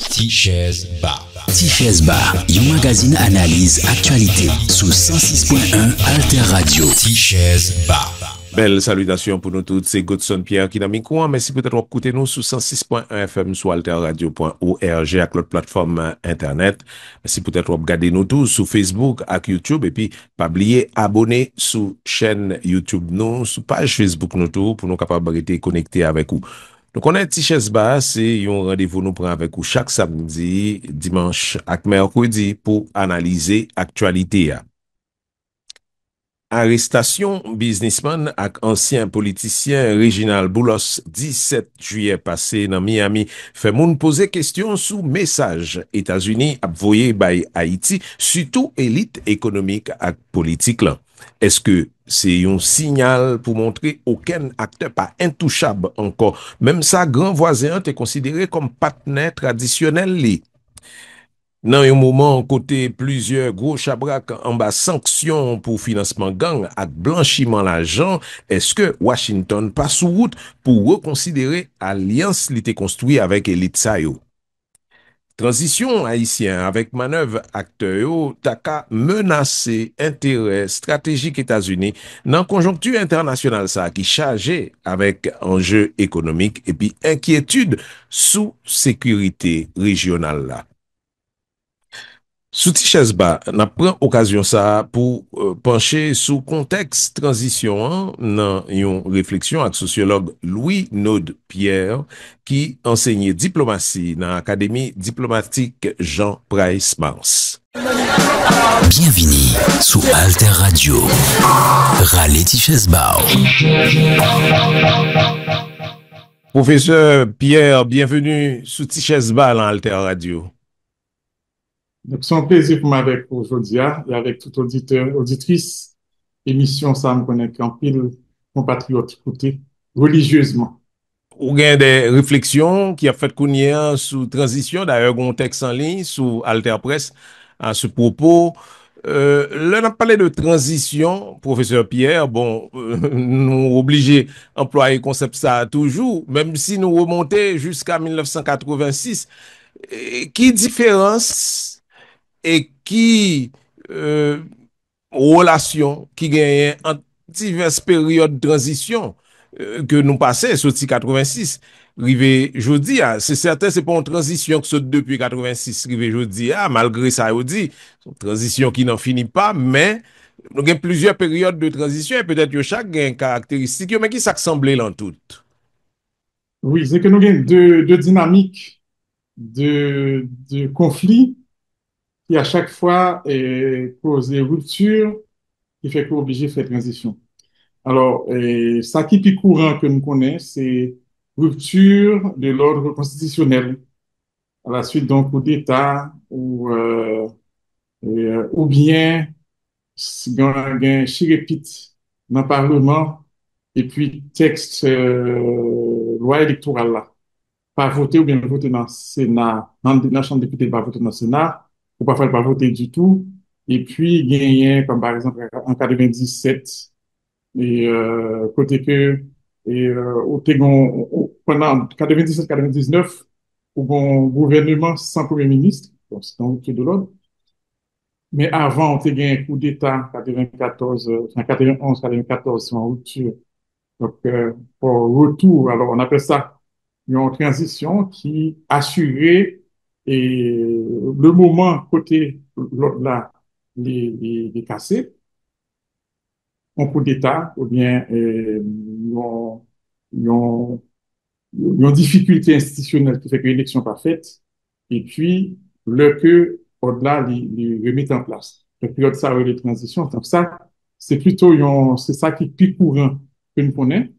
Tichèze Bar. Tichèze Bar, yon magazine analyse actualité sous 106.1 Alter Radio. Tichèze Bar. Belle salutation pour nous tous, c'est Godson Pierre qui n'a mis coin. Merci peut-être d'écouter nous sur 106.1 FM sur alterradio.org avec notre plateforme internet. Merci peut-être de regarder nous tous sur Facebook et YouTube et puis pas oublier abonner sur chaîne YouTube nous, sur page Facebook nous tous pour nous capables de rester connectés avec vous. Donc on est Tichèze Bar, c'est un rendez-vous nous prend avec vous chaque samedi, dimanche et mercredi pour analyser l'actualité. Arrestation businessman ak ancien politicien Reginald Boulos 17 juillet passé dans Miami fait moun poser question sous message États-Unis ap voye bay Haïti, surtout élite économique ak politique là. Est-ce que c'est un signal pour montrer aucun acteur pas intouchable encore, même sa grand voisin est considéré comme partenaire traditionnel li? Nan yon moment, côté plusieurs gros chabrak en bas sanctions pour financement gang ak blanchiment l'argent, est-ce que Washington passe sous route pour reconsidérer alliance li te construit avec élite sa yo? Transition haïtien avec manœuvre acteur yo taka menacé intérêt stratégique États-Unis dans conjoncture internationale ça qui chargé avec enjeux économiques et puis inquiétude sous sécurité régionale là. Sous Tichèze Bar, n'a prend occasion ça pour pencher sous contexte transition dans une réflexion avec sociologue Louis Naude Pierre qui enseignait diplomatie dans l'Académie diplomatique Jean Price Mars. Bienvenue sous Alter Radio. Rale Tichèze Bar. Professeur Pierre, bienvenue sous Tichèze Bar dans Alter Radio. Donc, c'est un plaisir pour moi avec aujourd'hui et avec tout auditeur, auditrice. Émission, ça me connaît qu'en pile compatriotes écouter religieusement. Ou gen des réflexions qui a fait kounye sous transition, d'ailleurs, un texte en ligne sous Alter Press à ce propos. Là, on a parlé de transition, professeur Pierre. Bon, nous obligés d'employer le concept ça toujours, même si nous remontons jusqu'à 1986. Qui différence et qui relation qui gagne en diverses périodes de transition que nous passons sorti 86 rivé jodi c'est certain c'est pas une transition que saute depuis 86 rivé jodi malgré ça on dit une transition qui n'en finit pas mais nous avons plusieurs périodes de transition et peut-être que chaque a une caractéristique mais qui s'assemble en tout. Oui, c'est que nous avons deux dynamiques de conflit qui à chaque fois cause des ruptures qui fait qu'on est obligé de faire transition. Alors, ça qui est plus courant que nous connaissons, c'est rupture de l'ordre constitutionnel. À la suite d'un coup d'État ou bien un chirépite dans le Parlement et puis texte loi électorale là. Pas voter ou bien voter dans le Sénat, dans la Chambre des députés, pas voter dans le Sénat, ou parfois pas voter du tout. Et puis, gagner, comme par exemple en 97, et côté que, pendant 97-99, où un gouvernement sans premier ministre, donc c'est dans le de l'ordre. Mais avant, on a gagné un coup d'État, 94, enfin 91, 94, c'est en rupture. Donc, pour retour, alors on appelle ça une transition qui assurait et le moment côté l'autre là les casser un coup d'État ou bien une difficulté institutionnelle qui fait que l'élection pas faite et puis le que au-delà les remettre en place. La période ça les transitions donc ça c'est plutôt c'est ça qui est plus courant que nous connaissons.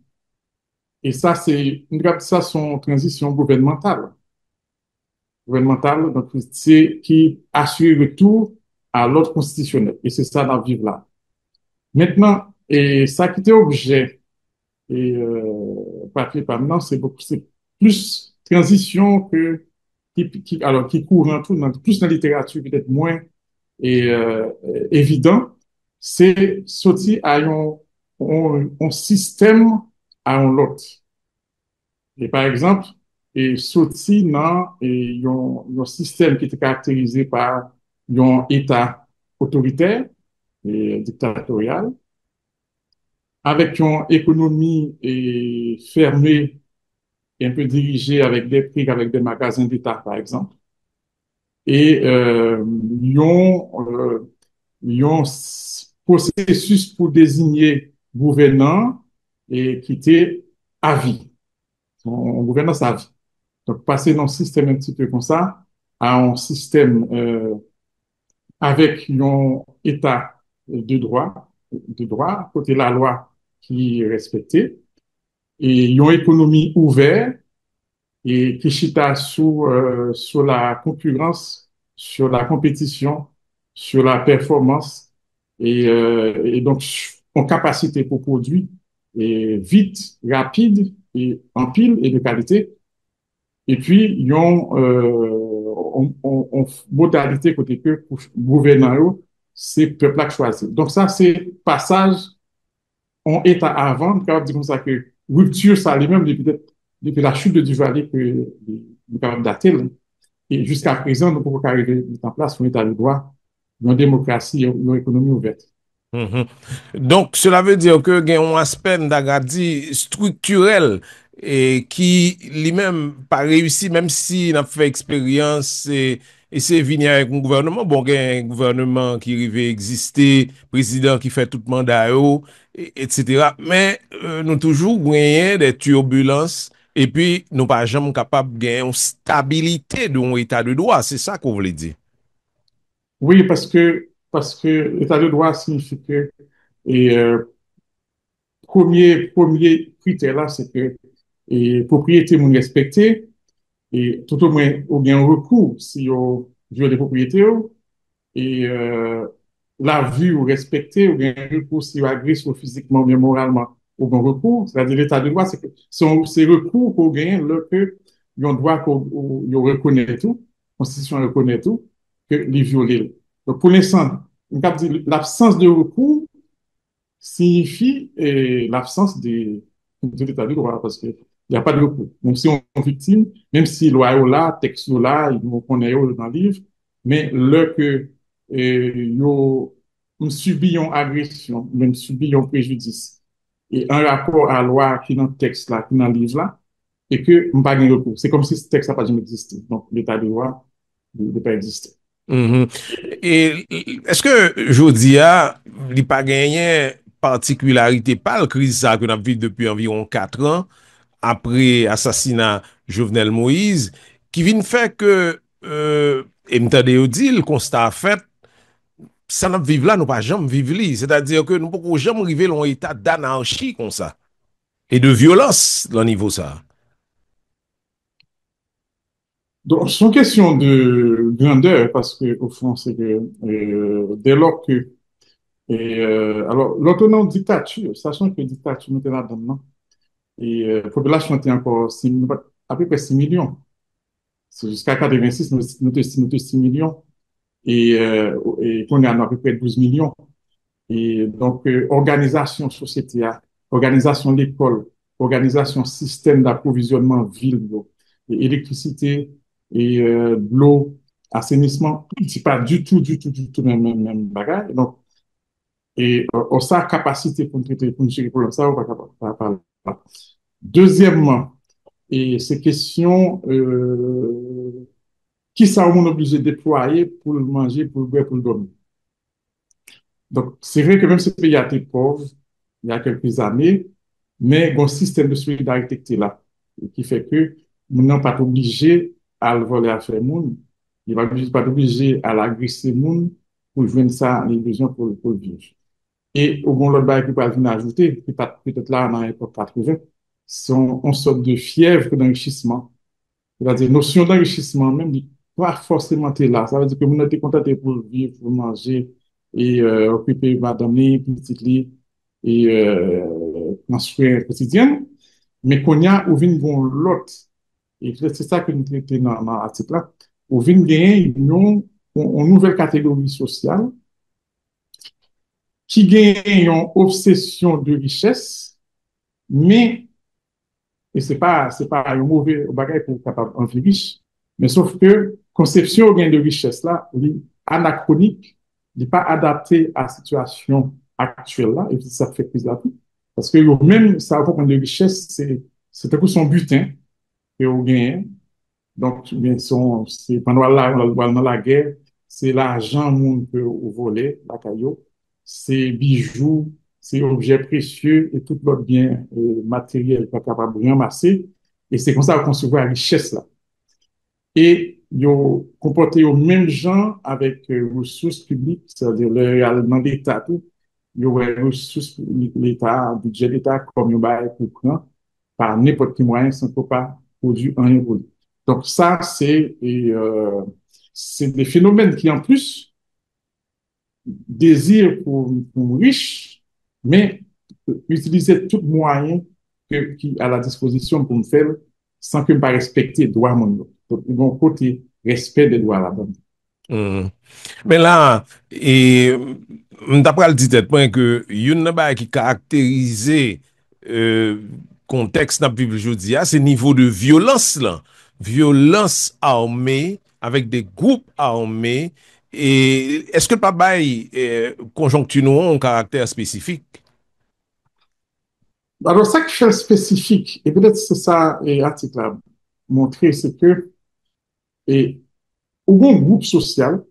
Et ça, c'est une son transition gouvernementale. Gouvernementale, donc, c'est qui assure le retour à l'ordre constitutionnel. Et c'est ça dans le vivre là. Maintenant, et ça qui était objet, et papier par maintenant, c'est plus transition qui court en tout, plus dans la littérature, peut-être moins et, évident, c'est sortir à un système à un lot. Et par exemple, et sorti dans un système qui était caractérisé par un État autoritaire et dictatorial, avec une économie fermée et un peu dirigée avec des prix, avec des magasins d'État, par exemple. Et un processus pour désigner gouvernant et qui était à vie, en gouvernance à vie. Donc, passer d'un système un petit peu comme ça à un système avec un État de droit, côté la loi qui est respectée, et une économie ouverte et qui chita sur la concurrence, sur la compétition, sur la performance et donc en capacité pour produire et vite, rapide et en pile et de qualité. Et puis, ils ont modalité côté que pour gouverner, c'est peuple qui choisit. Donc ça, c'est passage en état avant, on dire comme ça que rupture, ça lui-même depuis la chute de Duvalier que nous capable dater. Et jusqu'à présent, nous pouvons arriver à mettre en place un état de droit, une démocratie, une économie ouverte. Mhm. Donc, cela veut dire que gen yon aspect d'agadi structurel et qui lui-même pas réussi, même si n'a fait expérience et c'est venu avec un gouvernement. Bon, gen un gouvernement qui rive exister, président qui fait tout mandat yo, etc. Mais nous toujours gagné des turbulences et puis nous pas jamais capable de gagner une stabilité d'un état de droit. C'est ça qu'on voulait dire. Oui, parce que l'état de droit signifie que et, premier critère là, c'est que propriété moun respectée et tout au moins ou bien un recours si on viole des propriétés et la vue ou respecter ou bien un recours si on agresse ou physiquement ou bien moralement ou bien recours, c'est-à-dire l'état de droit, c'est que c'est recours qu'on gagne là que yon droit qu'on reconnaît tout, la Constitution reconnaît tout, que les violer. Donc pour l'instant, on peut dire l'absence de recours signifie l'absence de l'état de droit parce qu'il n'y a pas de recours. Donc, si on est victime, même si loi est là, texte est là, on connaît dans le livre, mais le que on subit une agression, même subit un préjudice, et un rapport à la loi qui est dans le texte là, qui est dans le livre là, et que on pas de recours. C'est comme si ce texte n'a pas jamais existé. Donc, l'état de droit ne pas exister. Mhm. Et est-ce que Jodia li pa genyen particularité pa le crise sa que n'a vécu depuis environ 4 ans après assassinat Jovenel Moïse qui vient faire que et m'tade yo di le constat fait ça n'a vivre là nous pas jamais vivre li c'est-à-dire que nous pouvons jamais arriver dans un état d'anarchie comme ça et de violence dans niveau ça. Donc, c'est une question de grandeur parce que, au fond, c'est que dès lors que alors, l'autonome dictature, sachant que la dictature nous était là-dedans, et la population était encore à peu près 6 millions. C'est jusqu'à 86, nous étions 6 millions. Et qu'on est à peu près 12 millions. Et donc, organisation société, organisation de l'école, organisation système d'approvisionnement ville, et électricité, et de l'eau, assainissement, c'est pas du tout même bagage. Donc, et on a capacité pour traiter, pour gérer le problème, ça, on va pas. Deuxièmement, et ces questions, qui ça on est obligé de déployer pour le manger, pour le boire, pour le dormir. Donc, c'est vrai que même si le pays a été pauvre il y a quelques années, mais il y a un système de solidarité qui est là, et qui fait que nous n'sommes pas obligés à le voler à faire monde, il va pas obligé à l'agresser monde pour joindre ça les besoins pour le vivre. Et au bon l'autre bail qui peut venir ajouter, peut-être là dans l'époque 80, c'est une sorte de fièvre d'enrichissement. C'est-à-dire, notion d'enrichissement même, pas forcément t'es là. Ça veut dire que vous êtes contenté pour vivre, pour manger et occuper madame, petite lit et dans soins quotidien. Mais qu'on y a, ou vient bon l'autre. Et c'est ça que nous traitons dans l'article-là. Ou vient gagner une nouvelle catégorie sociale qui gagne une obsession de richesse, mais et c'est pas un mauvais bagage pour capable en vie riche, mais sauf que conception gain de richesse là, est anachronique, n'est pas adapté à la situation actuelle là, et puis ça fait plus là tout. Parce que même ça va prendre de richesse, c'est un peu son butin que vous gagnez. Donc, bien, c'est pendant la guerre, c'est l'argent monde que vous volez, la caillou, c'est bijoux, c'est objets précieux et tout l'autre bien matériel pas capable de ramasser. Et c'est comme ça qu'on se voit la richesse là. Et yo comporté aux mêmes gens avec ressources publiques, c'est-à-dire dans l'État tout, yo ouais ressources l'État, budget l'État comme yo bail pour prendre par n'importe quel moyen sans qu'on pas produire un euro. Donc ça c'est des phénomènes qui en plus désirent pour riches, mais utiliser tout moyen qui à la disposition pour me faire sans que me pas respecter les droits mon. Donc, ils vont côté respect des droits là-dedans. Mhm. Men la, mdapral di tet point ke yon nan ba ki karakterize konteks nan pibil jodi a, se nivou de violans lan. Violans armé, avek de group armé, eske pa bay konjonktu nou an karakter spesifik? Alors, ça qui fait spécifique, et peut-être c'est ça, et l'article a montré, c'est que, et, au bon groupe social,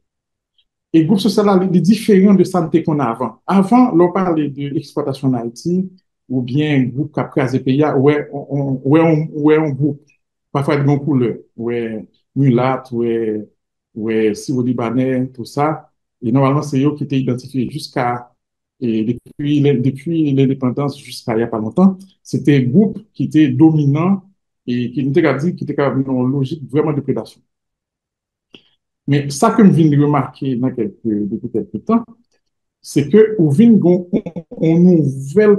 et groupe social là, il est différent de santé qu'on a avant. Avant, l'on parlait de l'exploitation en Haïti, ou bien groupe qui a pris à pays, ouais, on groupe, parfois de bon couleur, ouais, mulat, ouais, Syro-Libanais, tout ça. Et normalement, c'est eux qui étaient identifiés jusqu'à, et depuis l'indépendance jusqu'à il n'y a pas longtemps, c'était un groupe qui était dominant et qui était capable d'une logique vraiment de prédation. Mais ça que je viens de remarquer depuis quelques temps, c'est que on vient une nouvelle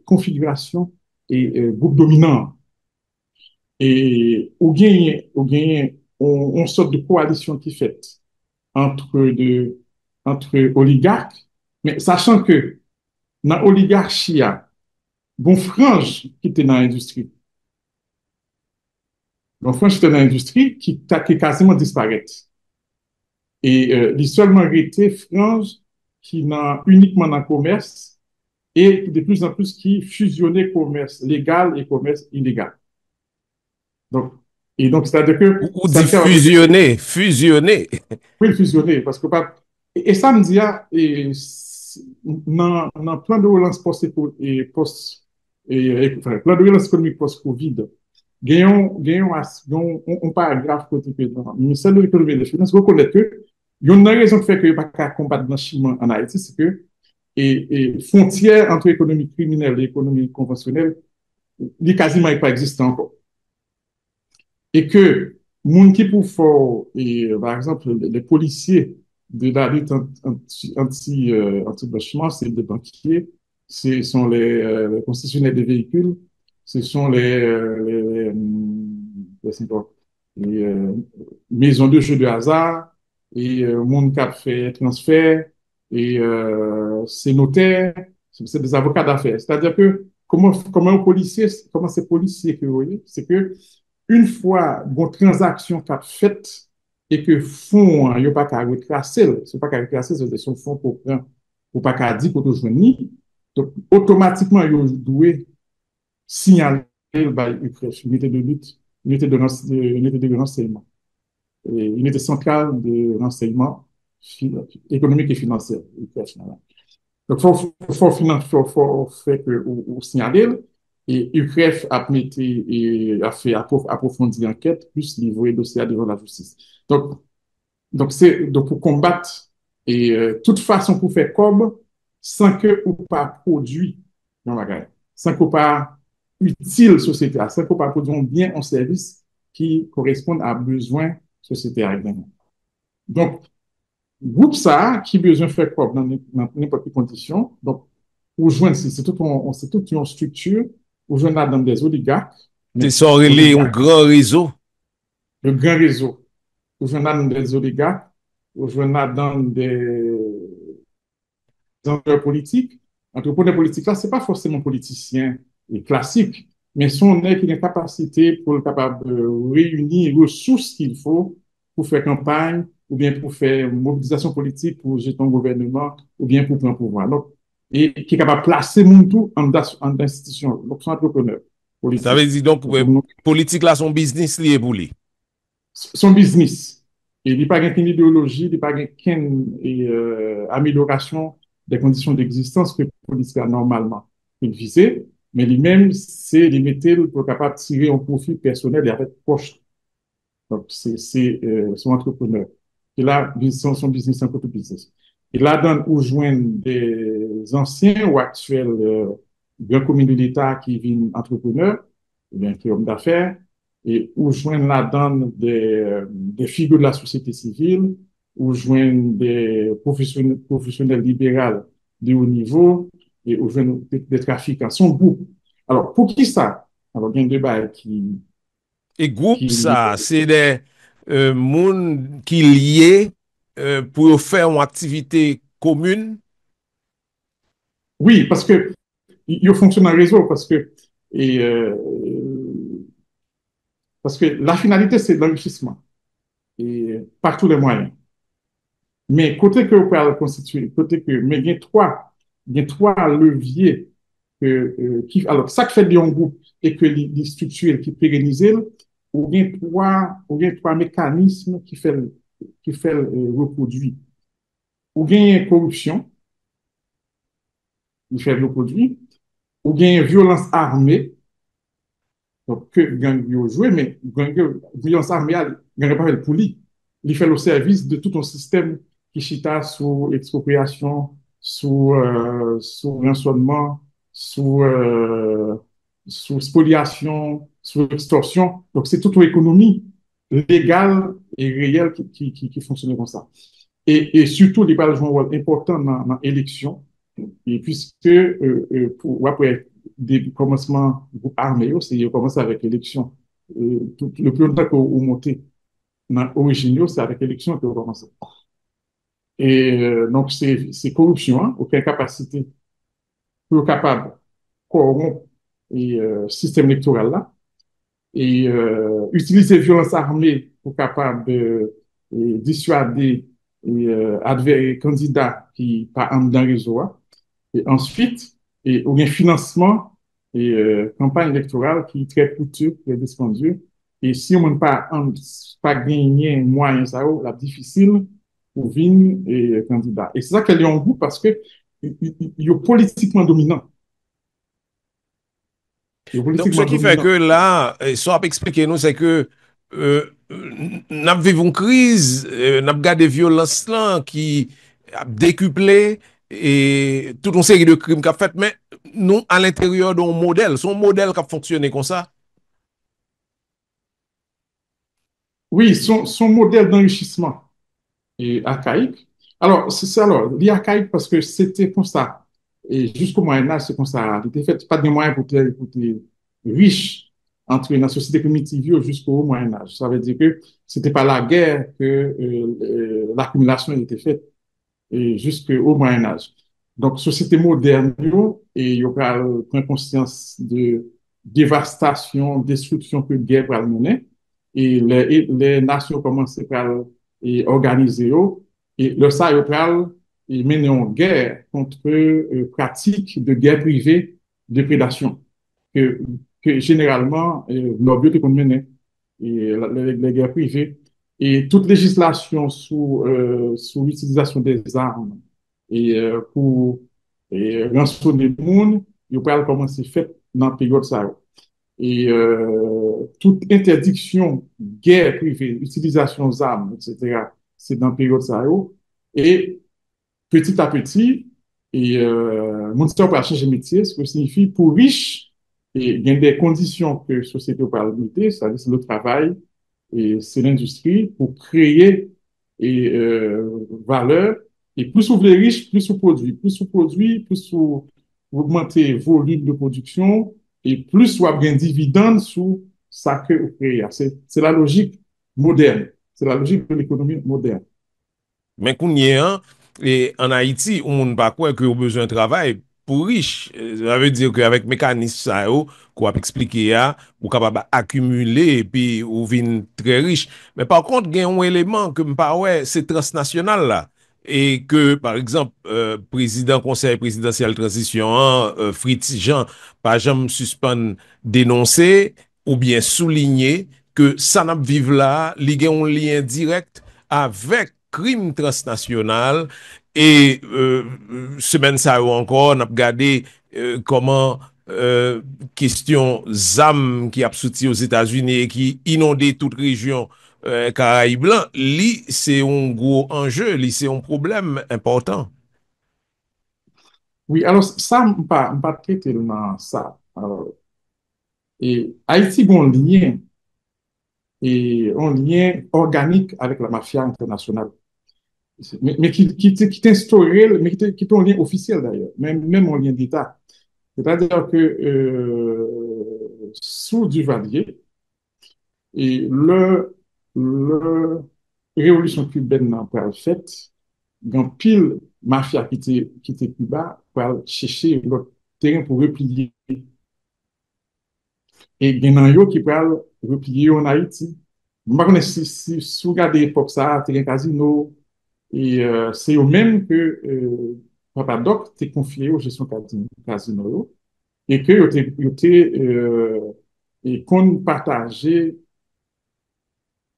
configuration et groupe dominant. Et on gagne on sorte de coalition qui est faite entre oligarques, mais sachant que dans l'oligarchie, il y a bon frange qui était dans l'industrie. Bon frange qui était dans l'industrie qui quasiment disparaît. Et il seulement resté frange qui n'a uniquement dans le commerce et de plus en plus qui fusionnait commerce légal et commerce illégal. Donc, et donc, c'est-à-dire que... Ou dit fusionner. Oui, fusionner, parce que pas... Et ça me dit, dans le plan de relance enfin, plan de relance économique post-Covid, on paragraphe côté le ministère de l'économie et des finances reconnaît que il y a une raison qui fait que il n'y a pas qu'à combattre le blanchiment en Haïti, c'est que frontière entre économie criminelle et économie conventionnelle, il quasiment pas existant encore. Et que moun qui pour faire, par exemple, les policiers de la lutte anti-blanchiment, c'est des banquiers, ce sont les concessionnaires de véhicules, ce sont les maisons de jeux de hasard, et monde qui a fait transfert, et c'est notaires, c'est des avocats d'affaires. C'est-à-dire que comment ces policiers que vous voyez, c'est que une fois une transaction qu'a faite et que fonds, il n'y a pas qu'à retracer, c'est pas qu'à retracer, c'est son fonds pour pas qu'à dire pour toujours ni. Donc, automatiquement, il doit signaler UCREF, unité de lutte, unité de renseignement, unité centrale de renseignement économique et financier, UCREF. Donc, faut faire que, ou signaler. Et UCREF a fait approfondir l'enquête, plus livrer le dossier devant la justice. Donc pour combattre et toute façon pour faire comme sans que ou pas produit dans la guerre, sans que ou pas utile société, sans que ou pas produit bien un service qui correspond à besoin société agricole. Donc groupe ça qui besoin de faire comme dans n'importe quelle condition. Donc pour joindre c'est toute une structure ou je dans des oligarques. C'est ça, un grand réseau. Le grand réseau. Ou je dans des oligarques, ou je dans des entrepreneurs politiques. Entrepreneurs politiques, là, ce n'est pas forcément politicien et classique. mais son est qui a une capacité pour être capable de réunir les ressources qu'il faut pour faire campagne, ou bien pour faire mobilisation politique pour jeter un gouvernement, ou bien pour prendre le pouvoir. Donc, et qui est capable de placer mon tout en institution. Donc, son entrepreneur Ça politique. veut dire donc, Donc, politique là, son business lié pour lui. son business. Et il n'y a pas qu'une idéologie, il n'y a pas qu'une amélioration des conditions d'existence que le politique a normalement visé, mais lui-même, c'est limité pour capable de tirer un profit personnel et avec proche. Donc, c'est son entrepreneur. Et là, son business, c'est un côté business. Et là, dans où joignent des anciens ou actuels grands communes de l'État qui viennent entrepreneurs, ou bien qui hommes d'affaires, et où joignent là-dedans des figures de la société civile, où joignent des professionnels libéraux de haut niveau, et où joignent des trafiquants. Son groupe. Alors, pour qui ça? Alors, il y a un débat Et groupe qui ça, c'est des moun qui liés pour faire une activité commune. oui, parce que il fonctionne en réseau, et, euh, parce que la finalité, c'est l'enrichissement, et par tous les moyens. Mais côté que vous pouvez constituer, côté que, mais il y a trois leviers alors, ça qui fait de un groupe et que les structures qui pérennisent, ou bien trois mécanismes qui fait reproduire. Ou bien corruption, qui fait le reproduire, ou bien violence armée, donc, que gang yo joué, mais gang yo, violence armée, gang pas fait pour lui. Il fait le service de tout un système qui chita sous expropriation, sous rançonnement, sous spoliation, sous extorsion. Donc, c'est toute une économie légale et réelle qui fonctionne comme ça. Et surtout, il va jouer un rôle important dans l'élection, et puisque pour après des commencements armés, c'est commencé avec l'élection. Le plus longtemps qu'on monté dans l'origine, c'est avec l'élection qu'on commence. Et donc, c'est corruption, hein, aucune capacité pour capable de corrompre le système électoral là, et utiliser violence armée pour capable de dissuader candidats qui pas en dans le réseau. Et ensuite, ou bien financement et campagne électorale qui est très coûteux, très dispendieux. Et si on n'a pas gagné moyen, ça va difficile pour venir et candidat. Et c'est ça qu'elle est en goût parce que il est politiquement dominant. Il est Donc, ce politiquement qui fait que dominant. là, ça a expliqué nous, c'est que nous vivons une crise, nous avons des violences là qui a décuplé et toute une série de crimes qu'a fait, mais nous, à l'intérieur d'un modèle, son modèle qui a fonctionné comme ça. Oui, son modèle d'enrichissement et archaïque. Alors, alors, il est archaïque parce que c'était comme ça. Et jusqu'au Moyen-Âge, c'est comme ça. Il était fait pas de moyens pour être riche entre la société primitive jusqu'au Moyen-Âge. Ça veut dire que c'était pas la guerre que l'accumulation était faite et jusqu'au Moyen-Âge. Donc, société moderne, et il y aura prendre conscience de dévastation, destruction que la guerre va mener. Et les nations commencent à organiser, et le ça, ils mènent en guerre contre pratiques de guerre privée de prédation que, que généralement, nos buts qu'on menait, et les guerres privées, et toute législation sous l'utilisation des armes et pour rançonner le monde, il peut commencer fait dans la période ça. Et toute interdiction, guerre privée, utilisation d'armes, etc., c'est dans la période ça. Et petit à petit, mon secteur peut changer de métier, ce que signifie pour riches, et il y a des conditions que la société peut limiter, c'est-à-dire c'est le travail, et c'est l'industrie pour créer et valeur. Et plus vous voulez riche, plus vous produit, plus vous augmentez volume de production et plus vous avez un dividende sur ça que vous créez. C'est la logique moderne. C'est la logique de l'économie moderne. Mais qu'on y est, hein, et en Haïti, on ne pas quoi que au besoin de travail, pou riche. Ça veut dire qu'avec mécanisme ça yo, qu'on a expliqué ya, ou capable accumuler et puis ou vin très riche. Mais par contre, il y a un élément que m'pa ouais, c'est transnational là. Et que, par exemple, président conseil présidentiel transition, Fritz Jean, par exemple, suspend dénoncer ou bien souligner que ça n'a vive là, li gen un lien direct avec crime transnational et semaine ça ou encore, on a regardé comment question ZAM qui a sorti aux États-Unis et qui inondait toute région Caraïbes blanc, li c'est un gros enjeu, li c'est un problème important. Oui, alors ça, m'pas traité dans ça. Alors, et Haïti a un lien, et un lien organique avec la mafia internationale. Mais qui t'instaurait, mais qui est un lien officiel d'ailleurs, même un lien d'État. C'est-à-dire que sous Duvalier, et le révolution cubaine n'a pas fait, dans pile mafia qui était Cuba pour aller chercher l'autre terrain pour replier. Et il y a yo qui peut replier en Haïti. Je ne sais pas si vous regardez l'époque ça, il y a un casino, et c'est eux même que Papa Doc t'est confié aux gestion casino et que et qu'on partageait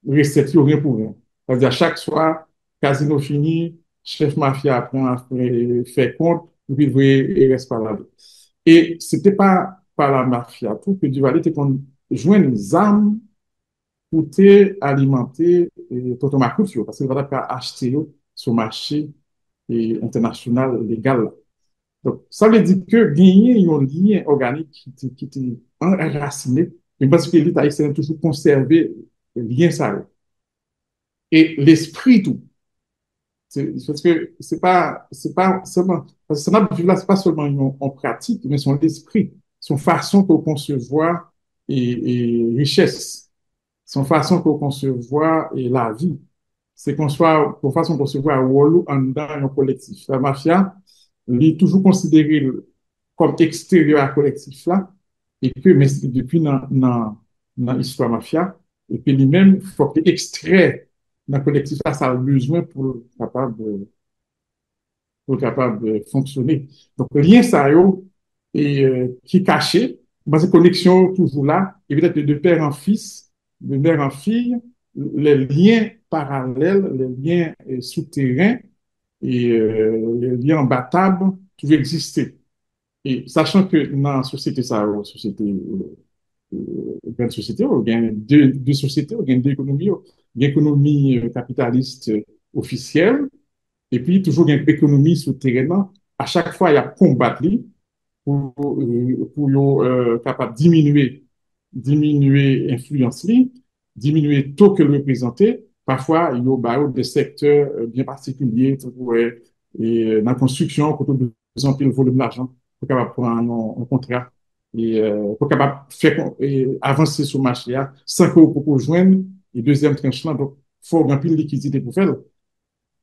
recette rien pour rien. C'est-à-dire chaque soir, casino fini, chef mafia prend fait compte, et puis il reste par là. Et c'était pas par la mafia tout que Duvalier était qu'on joint les armes pour te alimenter Tonton Macoute, parce qu'il va pas acheter sur le marché international légal. Donc, ça veut dire que gagner un lien organique qui est enraciné, mais parce que l'État haïtien a toujours conservé le lien ça. Et l'esprit tout. Parce que c'est pas seulement, parce que ça là, c'est pas seulement en pratique, mais son esprit, son façon de concevoir et richesse, son façon de concevoir et la vie. C'est qu'on soit, pour façon de concevoir Wolo en dans un collectif. La mafia, il est toujours considéré comme extérieur à collectif là, et que, mais depuis dans l'histoire mafia, et puis lui-même, il faut qu'il extrait dans le collectif là, ça a besoin pour capable de fonctionner. Donc, le lien ça yo, et qui est caché, parce que connexion toujours là, et peut-être de père en fils, de mère en fille, les liens parallèles, les liens souterrains et les liens imbattables pouvaient exister. Et sachant que dans la société, ça, société, grande société, il y a deux sociétés, il y a deux économies, il y a l'économie capitaliste officielle, et puis toujours il y a une économie souterraine. À chaque fois, il y a combattre pour capable diminuer influence diminuer taux que le représenter. Parfois, il y a des secteurs bien particuliers, et dans la construction, quand on a besoin de volume d'argent, pour capable prendre un contrat et pour capable faire avancer sur le marché sans qu'on peut joindre et deuxième tranche là, donc faut remplir liquidité pour faire.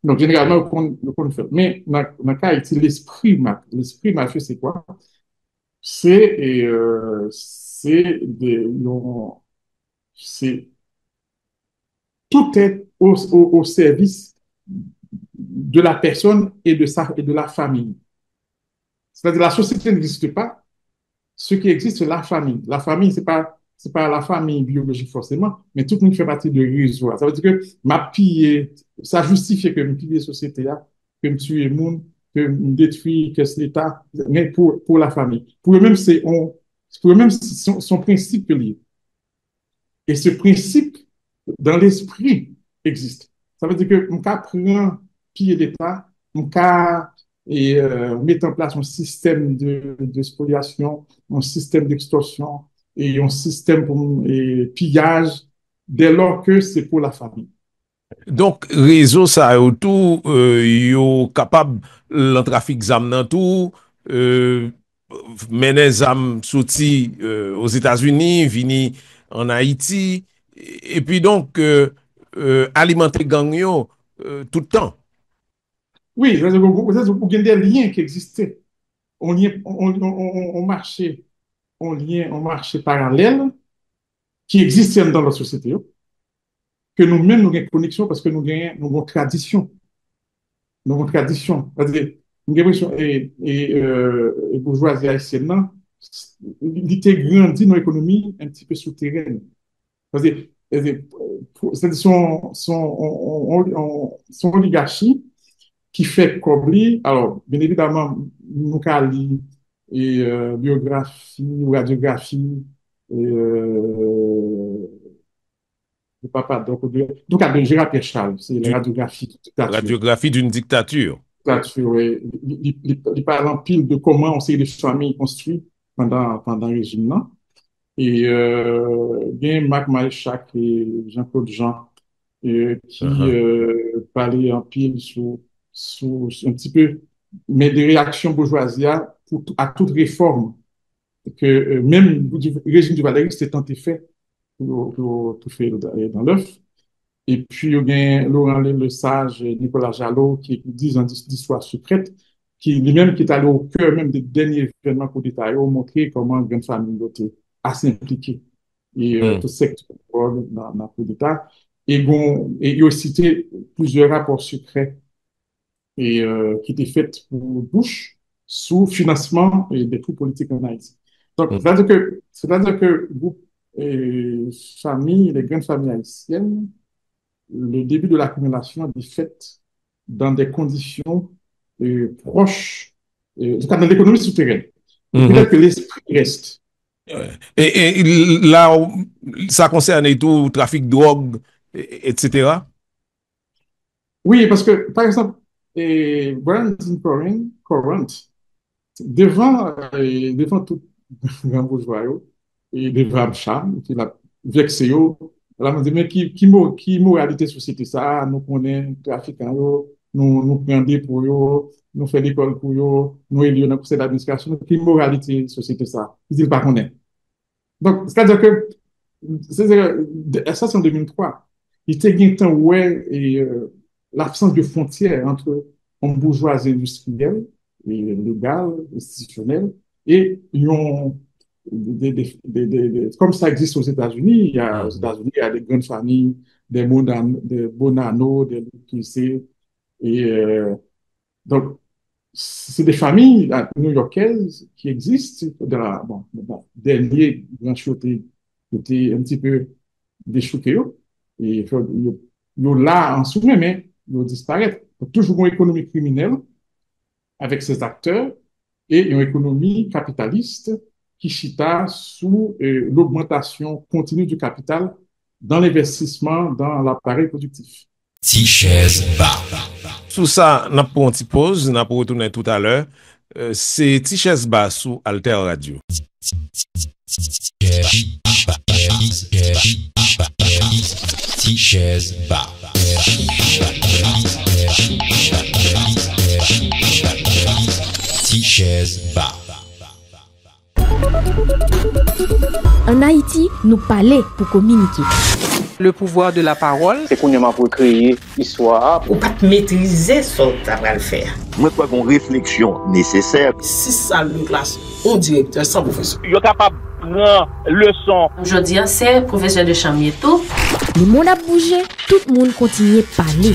Donc généralement on fait. Mais dans le cas Haïti, l'esprit mafieux c'est quoi? C'est c'est tout est au service de la personne et de la famille. C'est-à-dire la société n'existe pas. Ce qui existe, c'est la famille. La famille, c'est pas la famille biologique forcément, mais tout le monde fait partie de réseau. Ça veut dire que ma pille, ça justifie que je pille la société là, que je tue le monde, que je détruis que c'est l'État, mais pour la famille. Pour eux-mêmes, pour eux-mêmes, son principe lié. Et ce principe, dans l'esprit, existe. Ça veut dire que mon cas prend piller l'État, mon cas mettre en place un système de spoliation, un système d'extorsion et un système pour pillage dès lors que c'est pour la famille. Donc, réseau ça yo tout, yo capable le trafic zam nan tout, mener zam sorti aux États-Unis, vini en Haïti, et puis donc alimenter gang yo tout le temps. Oui, vous avez des liens qui existaient. on marchait on marchait parallèle qui existait dans la société, que nous-mêmes nous avons une connexion parce que nous avons une tradition. Nous avons une tradition. C'est-à-dire, nous avons l'impression, et bourgeoisie haïtienne, non, il était grandi dans l'économie un petit peu souterraine. C'est-à-dire, son oligarchie qui fait qu'obli, alors, bien évidemment, nous avons lu et biographie ou radiographie, et, papa, donc de Gérard Pierre Charles, c'est la radiographie de dictature. Radiographie d'une dictature. Dictature, oui. Il parle en pile de comment on s'est des familles construites pendant le régime là. Et bien Marc Maréchal et Jean-Claude Jean qui parlaient en pile sous un petit peu, mais des réactions bourgeoisies à toute réforme que même le régime du Valéry s'était tenté fait pour tout faire dans l'œuf. Et puis, il y a Laurent Le Sage et Nicolas Jalot qui disent une histoire secrète, qui lui-même qui est allé au cœur même des derniers événements coup d'État, ont montré comment une grande famille était assez impliquée. Et tout secteur dans le coup d'État. Et il a cité plusieurs rapports secrets qui étaient faits pour Bush sous financement des troupes politiques en Haïti. Donc, c'est-à-dire que vous, familles, les grandes familles haïtiennes, le début de l'accumulation est fait dans des conditions proches, en tout cas dans l'économie souterraine. Peut-être que l'esprit reste. Et là, ça concerne tout le trafic de drogue, etc. Oui, parce que, par exemple, Brandon Courant, devant tout grand bourgeois, et devant Abcham, qui l'a vexé, là, on dit, mais qui moralité société ça? Nous connaissons trafiquants, nous prenons pour eux, nous faisons l'école pour eux, nous élevons dans le conseil d'administration, qui moralité société ça? Ils disent pas qu'on est. Donc, c'est-à-dire que, ça c'est en 2003. Il était un temps où l'absence de frontières entre un bourgeoisie industriel, légal, institutionnel, et comme ça existe aux États-Unis, aux États-Unis, il y a des grandes familles, des Bonanno, des lycées, et donc, c'est des familles new-yorkaises qui existent dans dernier grand côté un petit peu déchouqué, et ils là en sous mais ils disparaissent. Donc, toujours une économie criminelle avec ses acteurs et une économie capitaliste qui chita sous l'augmentation continue du capital dans l'investissement dans l'appareil productif. Tichèze Ba. Sous ça, n'a pas une petite pause, n'a pas retourner tout à l'heure. C'est Tichèze Ba sous Alter Radio. Tichèze Ba. Tichèze Ba. En Haïti, nous parlons pour communiquer. Le pouvoir de la parole. C'est qu'on a pour créer histoire. Ou pas maîtriser ce que tu vas le faire. Moi, je crois qu'on réflexion nécessaire. 6 salles de classe, un directeur, sans professeur. Il est capable de prendre leçon. Aujourd'hui, c'est professeur de Chamieto. Le monde a bougé, tout le monde continue à parler.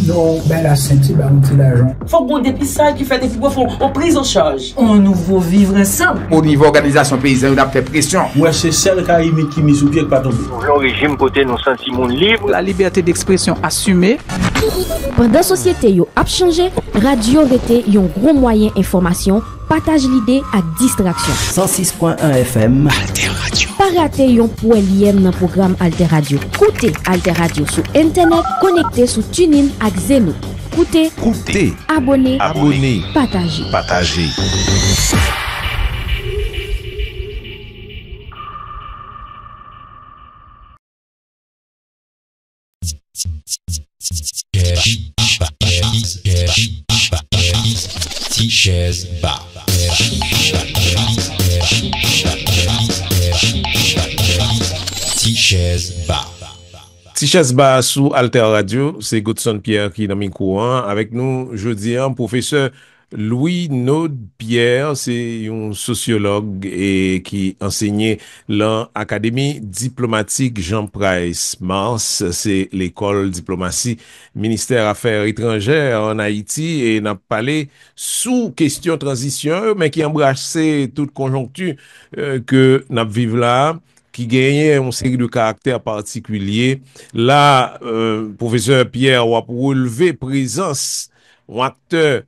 Non, ben la ceinture, ben, on l'argent. Faut qu'on dépistage qui fait des plus profonds, on prise en charge. On nouveau vivre ensemble. Au niveau organisation paysanne, on a fait pression. Moi, c'est celle qui a mis qui mise au pied pas tomber. Le régime côté nous sentiments libres. La liberté d'expression assumée. Pendant société yo a changé, radio était un gros moyen information, partage l'idée à distraction. 106.1 FM Alter Radio. Pas rater yon poeliem dans programme Alter Radio. Écoutez Alter Radio sur internet, connecté sur TuneIn ak Zeno. Écoutez, abonnez, partagez. Tichèze Ba. Tichèze Ba. Tichèze Ba sous Alter Radio, c'est Godson Pierre qui est dans le courant. Avec nous, jeudi, professeur Louis Naude-Pierre, c'est un sociologue et qui enseignait l'Académie diplomatique Jean Price Mars, c'est l'école diplomatie ministère Affaires étrangères en Haïti et n'a parlé sous question transition, mais qui embrassait toute conjoncture que n'a vive là, qui gagnait une série de caractères particuliers. Là, professeur Pierre, on a relevé présence un acteur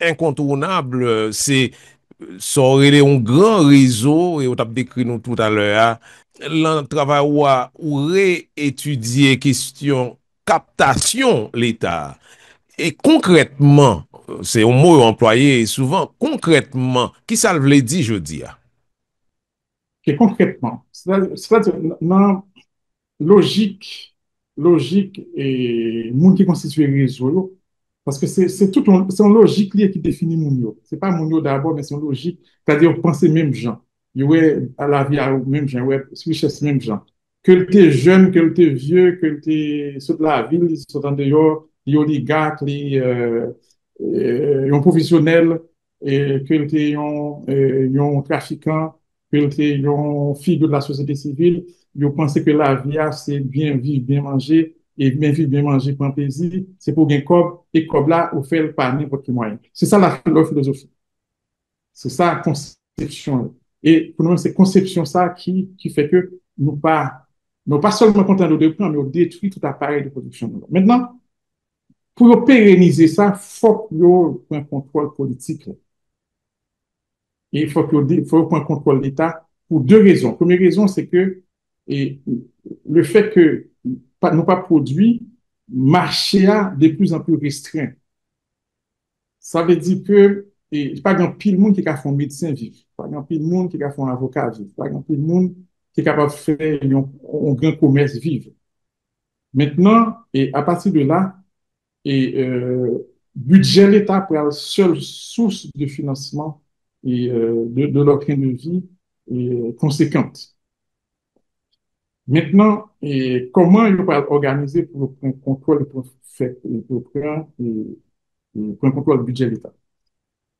incontournable, c'est ça aurait un grand réseau, et on t'a décrit nous tout à l'heure, l'un travail ou réétudier question captation l'État. Et concrètement, c'est un mot employé souvent, concrètement, qui ça veut dire, je dis? Que concrètement, c'est-à-dire, dans logique et monde qui constitue réseau, parce que c'est c'est une logique liée qui définit mon yo. C'est pas mon yo d'abord, mais c'est une logique, c'est-à-dire penser même gens. Yo ouais à la vie à même gens, ouais richesse même gens. Que t'es jeune, que t'es vieux, que t'es sur de la ville, sont en dehors, les oligarques, les professionnels, et que t'es un trafiquant, que t'es un figure de la société civile. Yo pense que la vie, c'est bien vivre, bien manger, et bien vivre, bien manger, prendre plaisir, c'est pour gagner cob, et cob là, on fait par n'importe quel moyen. C'est ça la philosophie. C'est ça la conception. Et pour nous, c'est conception ça qui fait que nous pas seulement contents de prendre, mais on détruit tout appareil de production. Maintenant, pour pérenniser ça, il faut qu'on ait un contrôle politique. Et il faut qu'on ait un contrôle de l'État pour deux raisons. La première raison, c'est que et le fait que nous pas produit, marché a de plus en plus restreint. Ça veut dire que pas grand pile monde qui a fait un médecin vivre, pas grand pile monde qui a fait un avocat vivre, pas grand pile monde qui est capable de faire un grand commerce vivre. Maintenant, et à partir de là, budget l'État pour la seule source de financement de leur train de vie conséquente. Maintenant, comment il va organiser pour un contrôle pour prendre un contrôle du budget de l'État?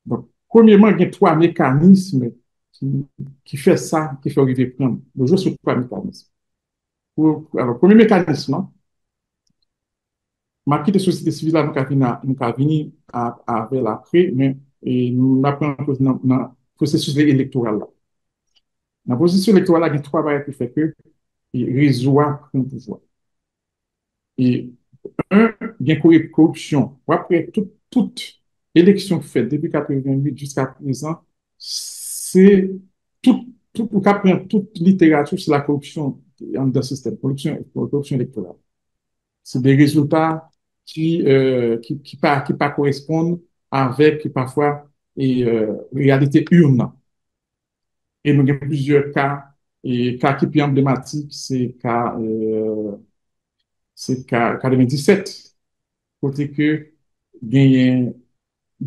Donc, premièrement, il y a trois mécanismes qui fait ça, qui fait arriver prendre. Le jeu sur trois mécanismes. Alors, premier mécanisme, ma quitté société civile, nous avons venu avec l'après, mais nous apprenons dans le processus électoral. Dans le processus électoral, il y a trois barrières qui fait que réseau prend pouvoir. Et un, il y a corruption. Après toute élection faite depuis 1988 jusqu'à présent, c'est pour qu'après toute littérature, c'est la corruption dans le système, corruption électorale. C'est des résultats qui pas correspondent avec parfois réalité urne. Et nous avons plusieurs cas. Et cas qui est plus emblématique, c'est cas 2017, côté que il y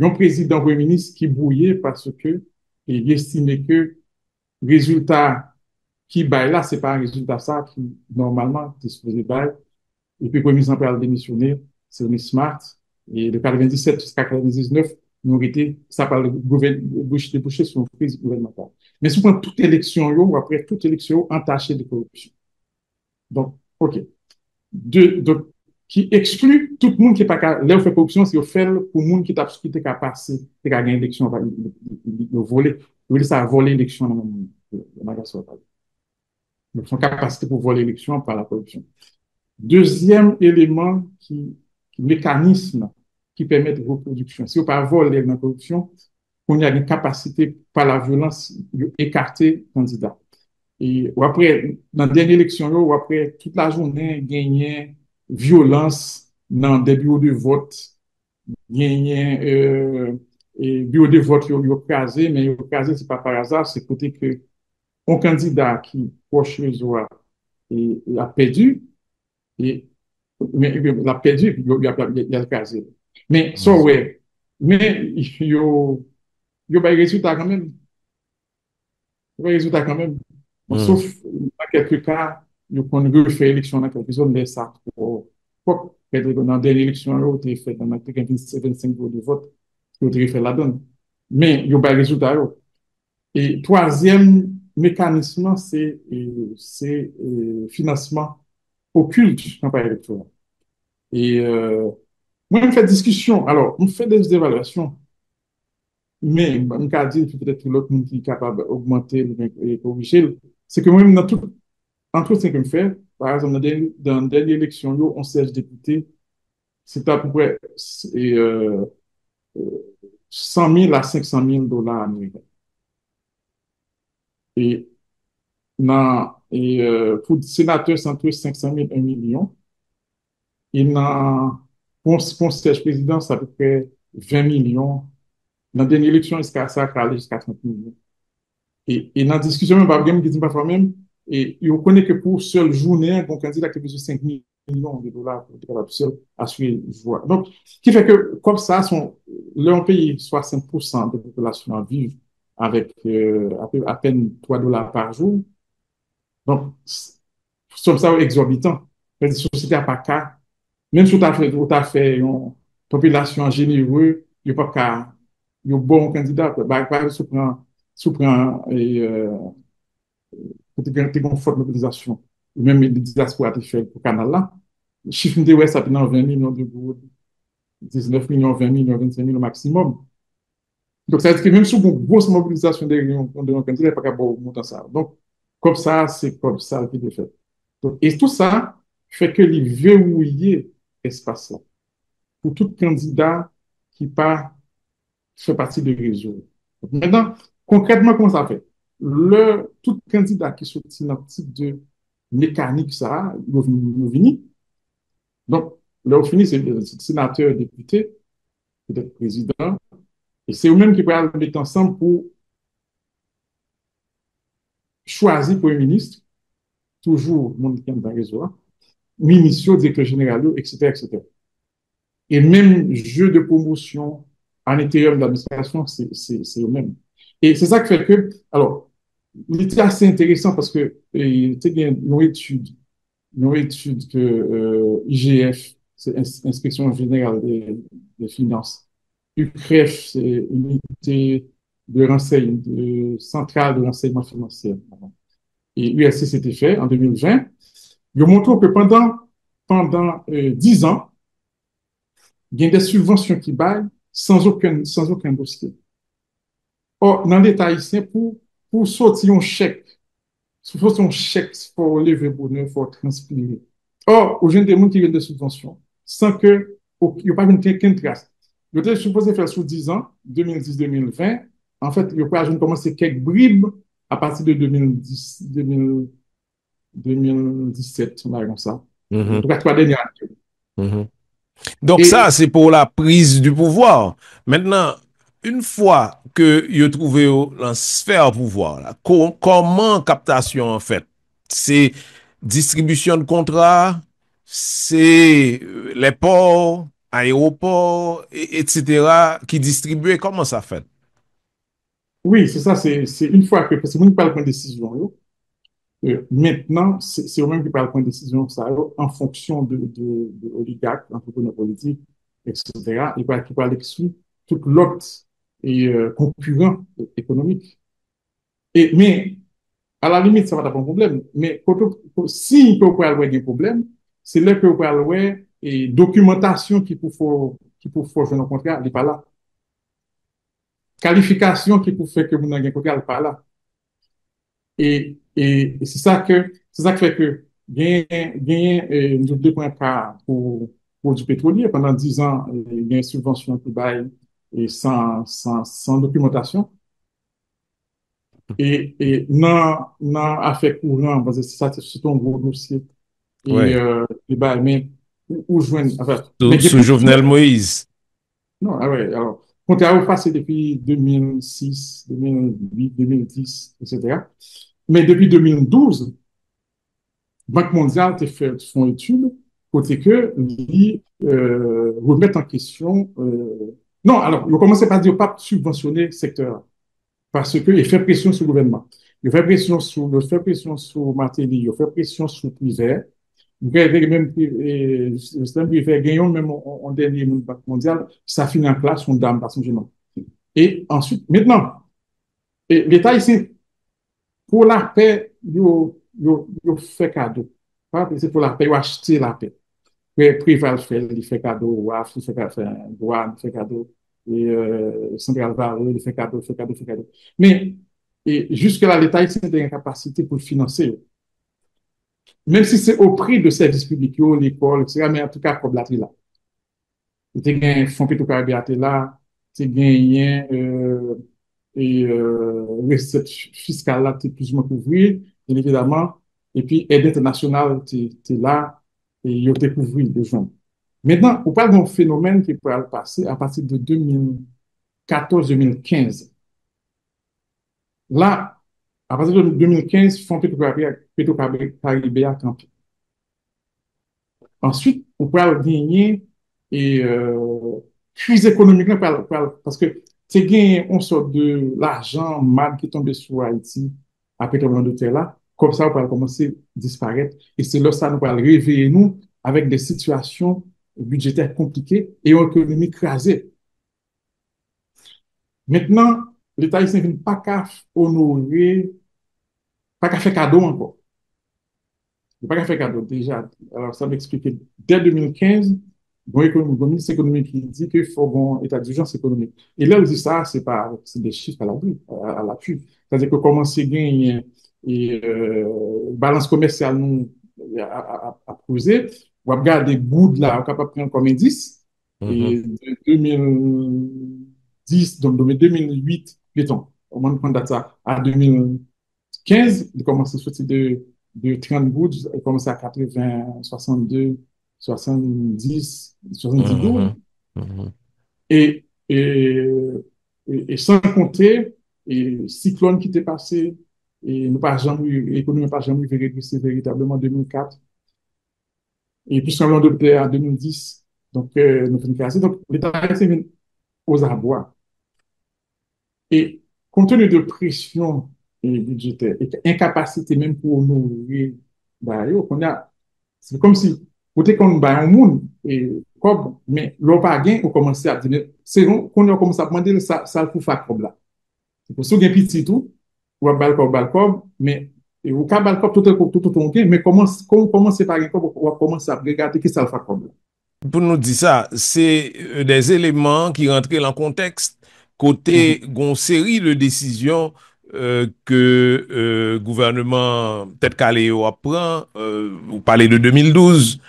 a un président premier ministre qui brouillait parce que il estimait que résultat qui baille là, c'est pas un résultat ça qui normalement est supposé bailler. Et puis le premier ministre a démissionné, c'est René Smart. Et de 97 jusqu'à 99, nous été, ça parle de débouché sur une crise gouvernementale. Mais souvent, toute élection, ou après toute élection, entachée de corruption. Donc, OK. Donc, qui exclut tout le monde qui n'est pas là où fait corruption, c'est au fait pour le monde qui t'a passé, qui a gagné l'élection, le voler. Ça a volé l'élection dans le magasin. Donc, son capacité pour voler l'élection par la corruption. Deuxième élément mécanisme qui permet de reproduction. Si on pas voler dans la corruption, on a une capacité par la violence d'écarter candidat. Et après, dans la dernière élection, ou après toute la journée, gagner violence dans des bureaux de vote, gagner bureaux de vote, ils ont crasé, mais ils ont crasé, c'est pas par hasard, c'est côté que un candidat qui proche les oies et a perdu, mais il a perdu, il a crasé. Mais ça, ouais. Mais il y a des résultats quand même. Sauf dans quelques cas, il faut refaire l'élection dans quelques zones, mais ça, dans des élections, il a fait dans 25 jours de vote. yo te refait la donne. Mais yo pas résultat yo. Et troisième mécanisme, c'est financement occulte campagne électorale. Et moi, on fait discussion. Alors, on fait des évaluations, mais on peut dire que peut-être que l'autre monde qui est capable d'augmenter et corriger. C'est que moi-même, dans tout entretien que je fais, par exemple, dans la dernière élection, on siège député, c'était à peu près et, 100 000 à 500 000 dollars américains. Et, pour le sénateur, c'est entre 500 000 et 1 million. Et pour le siège président, c'est à peu près 20 millions. Dans la dernière élection, ça a allé jusqu'à 30 millions. Et dans la discussion, même, par exemple, qui dit parfois même, et on connaît que pour seule journée, un candidat qui a besoin de 5 millions de dollars pour être capable seul assurer une voix. Donc, ce qui fait que, comme ça, là, on paye 60% de la population vivre avec à peine 3 dollars par jour. Donc, c'est ça exorbitant. Les sociétés à pas cas, même si tu as fait une population généreuse, il n'y a pas qu'à, il y a bon candidat. Par exemple, si tu prends une forte mobilisation, ou même les diasporas qui fait pour le canal là, le chiffre de ça peut dans 20 millions de gouttes, 19 millions, 20 millions, 25 millions maximum. Donc, ça veut dire que même si une grosse mobilisation de un candidat, il n'y a pas qu'à monter ça. Donc, comme ça, c'est comme ça qui est fait. Donc, et tout ça fait que les verrouiller espace là pour tout candidat qui pas fait partie du réseau. Donc, maintenant, concrètement, comment ça fait? Tout candidat qui sortit dans ce type de mécanique, ça, il va venir. Donc, là, au fini, c'est le sénateur, député, peut-être président, et c'est eux-mêmes qui peuvent mettre ensemble pour choisir Premier ministre, toujours mon qui est dans le réseau, ministre, directeur général, etc., etc. Et même jeu de promotion à l'intérieur de l'administration, c'est eux-mêmes. Et c'est ça qui fait que, alors, c'est assez intéressant parce que il y a une étude que IGF, c'est Inspection Générale des Finances, UCREF, c'est Unité de renseignement, Centrale de renseignement financier, et USC, c'était fait en 2020. Ils montrent que pendant 10 ans, il y a des subventions qui baillent sans aucun dossier. Or, dans l'État haïtien, pour sortir un chèque, pour lever bonheur, il faut transpirer. Or, aux jeunes des gens qui viennent de subventions, sans que, il n'y a pas qu'une trace. Il était supposé faire sous 10 ans, 2010-2020. En fait, il y a commencé quelques bribes à partir de 2017, on va comme ça. En tout cas, 3 dernières années. Donc ça, c'est pour la prise du pouvoir. Maintenant, une fois que vous trouvez la sphère pouvoir, là, comment captation en fait? C'est distribution de contrats, c'est les ports, aéroports, etc. qui distribuent, comment ça fait? Oui, c'est ça, c'est une fois que, parce que nous parlons de décision, maintenant, c'est eux-mêmes qui parlent de décision, ça, en fonction de oligarques, entrepreneurs politiques, etc. Et qui parlent exclu toute l'autre concurrent économique. Mais, à la limite, ça va être un problème. Mais si il peut pas avoir des problèmes, c'est là que peut avoir et documentation qui pour faire un contrat, elle n'est pas là. Qualification qui pour faire que vous n'avez un contrat, elle n'est pas là. Et c'est ça qui fait que nous devons pas pour du pétrolier pendant 10 ans, il y a une subvention qui baille et sans documentation. Et non affaire courant, parce que ça, c'est un gros dossier. Mais où joindre, enfin, sous Jovenel Moïse. Non, ouais, alors, quand on a passé depuis 2006, 2008, 2010, etc. Mais depuis 2012, Banque mondiale a fait son étude côté que remettre en question. Non, alors, on commençait par dire pas subventionner le secteur parce qu'il fait pression sur le gouvernement. Il fait pression sur Martelly, il fait pression sur le privé Même, système qui fait gagner même en dernier Banque mondiale, ça finit en classe, son dame, parce que je non. Et ensuite, maintenant, l'État ici, pour la paix, il fait cadeau. C'est pour la paix, il acheter la paix. Prival fait, il fait cadeau, WAF, il fait cadeau, Douane, il fait cadeau, et Central Valley, il fait cadeau, il fait cadeau, il fait cadeau. Mais jusque-là, l'État ici a une capacité pour financer. Même si c'est au prix de services publics, l'école, etc., mais en tout cas, comme la là. Il y a un fonds Petro-Caribéen là, il y a recette fiscale là, plus ou moins couvrir, bien évidemment, et puis aide internationale, là, et il y a couvrir des gens. Maintenant, on parle d'un phénomène qui peut passer à partir de 2014-2015. Là, à partir de 2015, fonds Petro-Caribéen a campé. Ensuite, on peut gagner et crise économique parce que c'est gagné on sort de l'argent mal qui est tombé sur Haïti après le de terre là, comme ça on peut commencer à disparaître et c'est là ça nous va réveiller nous avec des situations budgétaires compliquées et une économie écrasée. Maintenant, l'État ici n'a pas qu'à honorer, pas qu'à faire cadeau encore. Il n'y a pas qu'à faire cadeau déjà. Alors, ça m'explique dès 2015, bon, ministre économique qui dit qu'il faut un état d'urgence économique. Et là, on dit ça, c'est des chiffres à l'appui. C'est-à-dire que commencer à gagner et balance commerciale nous à poser, on va regarder good là, on est capable de prendre comme indice. Et de 2010, donc de 2008, mettons, on va prendre ça à 2015, de commencer à sortir de 30 gouttes, elle commence à 80, 62, 70, 70 gouttes. Et, et, et sans compter, et cyclone qui était passé, et nous pas jamais, l'économie n'a pas jamais régressé véritablement en 2004. Et puis, on de en 2010. Donc, nous faisons casser. Donc, l'État est aux abois. Et compte tenu de pression budgétaire et incapacité même pour nourrir, c'est comme si, vous êtes comme un monde, et comme, mais l'on pas gain, on commence à dire, c'est qu'on a commencé à demander ça pour faire comme là. C'est pour ça qu'il y a petit tout, ou à balcob, mais, ou qu'à balcob tout, mais comment c'est par exemple, on va commencer à regarder qui ça le fait comme là. Pour nous dire ça, c'est des éléments qui rentrent dans le contexte côté une série de décisions que gouvernement peut-être Caléo apprend, vous parlez de 2012,